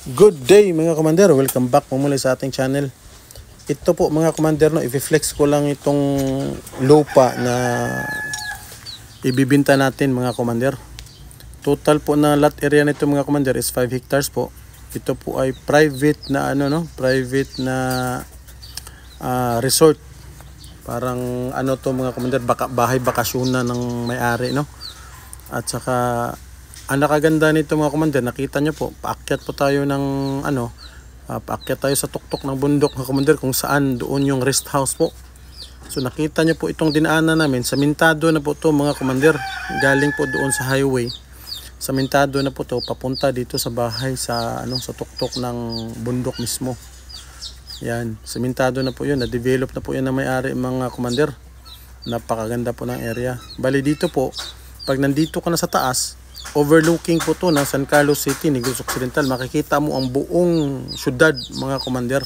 Good day mga commander, welcome back po muli sa ating channel. Ito po mga commander, no, i-flex ko lang itong lupa na ibibinta natin mga commander. Total po na lot area nito mga commander is 5 hectares po. Ito po ay private na private na resort. Parang to mga commander, bahay bakasyonan ng may-ari, no. At saka ang nakaganda nito mga commander, nakita nyo po, paakyat po tayo ng paakyat tayo sa tuktok ng bundok mga commander, kung saan doon yung rest house po. So nakita nyo po itong dinaanan namin, samentado na po to mga commander, galing po doon sa highway, samentado na po to papunta dito sa bahay sa sa tuktok ng bundok mismo. Yan, samentado na po yun, na-develop na po yan na may-ari mga commander. Napakaganda po ng area. Bali dito po, pag nandito ka na sa taas, overlooking po to ng San Carlos City, Negros Occidental, makikita mo ang buong syudad mga commander,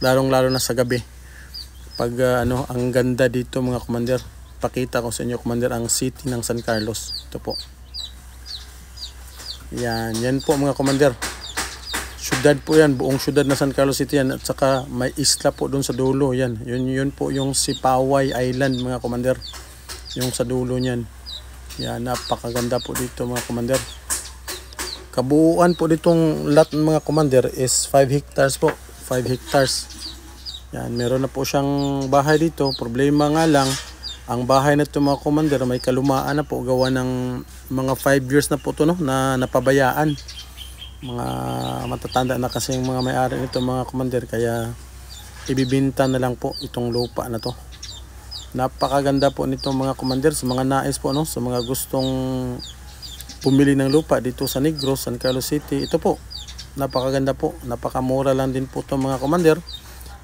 lalong-lalo na sa gabi. Pag ang ganda dito mga commander, pakita ko sa inyo commander ang city ng San Carlos. Ito po. Yan po mga commander. Syudad po yan, buong syudad na San Carlos City yan, at saka may isla po doon sa dulo. Yun po yung Sipaway Island mga commander, yung sa dulo niyan. Yan, napakaganda po dito mga commander. Kabuuan po ditong lot mga commander is 5 hectares po. 5 hectares. Yan, meron na po siyang bahay dito. Problema nga lang, ang bahay na ito mga commander may kalumaan na po, gawa ng mga 5 years na po ito, no, na napabayaan. Mga matatanda na kasi yung mga may-ari nito mga commander, kaya ibibinta na lang po itong lupa na to. Napakaganda po nito mga commander, sa mga nais po, no, sa mga gustong bumili ng lupa dito sa Negros, San Carlos City. Ito po, napakaganda po, napakamura lang din po ito mga commander.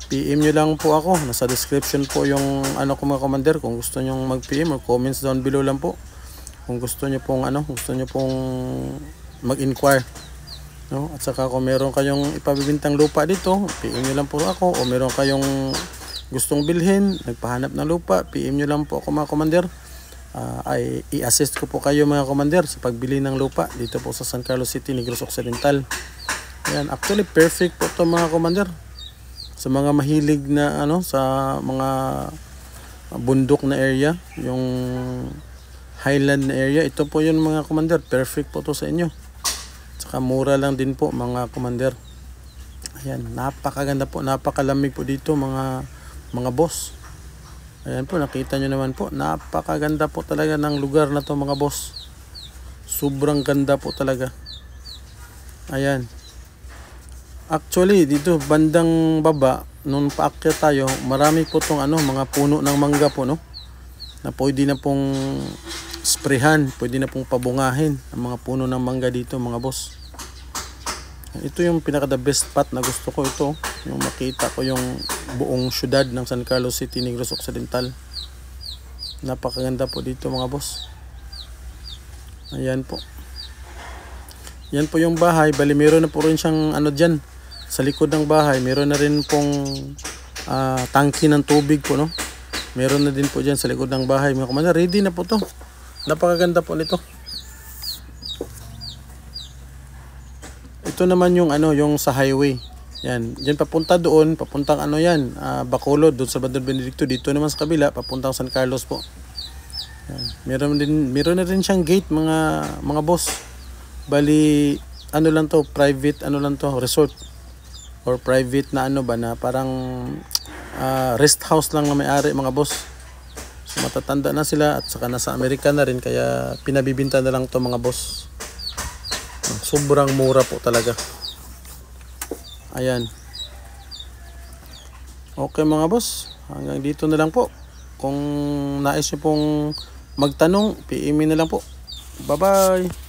PM nyo lang po ako, nasa description po yung ko mga commander, kung gusto nyo mag-PM or comments down below lang po kung gusto nyo pong mag-inquire, no? At saka kung meron kayong ipabibintang lupa dito, PM nyo lang po ako, o meron kayong gustong bilhin, nagpahanap ng lupa, PM nyo lang po ako mga commander. Ay i-assist ko po kayo mga commander sa pagbili ng lupa dito po sa San Carlos City, Negros Occidental. Ayan, actually perfect po to mga commander sa mga mahilig na sa mga bundok na area, yung highland na area. Ito po yun mga commander, perfect po to sa inyo. Saka mura lang din po mga commander. Ayan, napakaganda po, napakalamig po dito mga boss. Ayan po, nakita nyo naman po, napakaganda po talaga ng lugar na to mga boss. Sobrang ganda po talaga. Ayan, actually dito bandang baba, nung paakyat tayo, marami po tong mga puno ng mangga po, no, na pwede na pong sprayhan, pwede na pong pabungahin ang mga puno ng mangga dito mga boss. Ito yung pinaka the best spot na gusto ko, ito yung makita ko yung buong syudad ng San Carlos City, Negros Occidental. Napakaganda po dito mga boss. Ayan po, yan po yung bahay. Bali meron na po rin siyang dyan sa likod ng bahay, meron na rin pong tangki ng tubig po, no. Meron na din po dyan sa likod ng bahay mga commander. Ready na po to, napakaganda po nito. Ito naman yung yung sa highway. Yan, diyan papunta doon, papuntang Bacolod, doon sa Bador Benedicto. Dito naman sa kabila, papuntang San Carlos po. Yan. Meron na rin siyang gate mga boss. Bali lang to, private resort or private na na parang rest house lang na may-ari mga boss. So matatanda na sila at saka nasa Amerika na rin, kaya pinabibinta na lang to mga boss. Sobrang mura po talaga. Ayan. Okay mga boss, hanggang dito na lang po. Kung nais nyo pong magtanong, PM na lang po. Bye bye.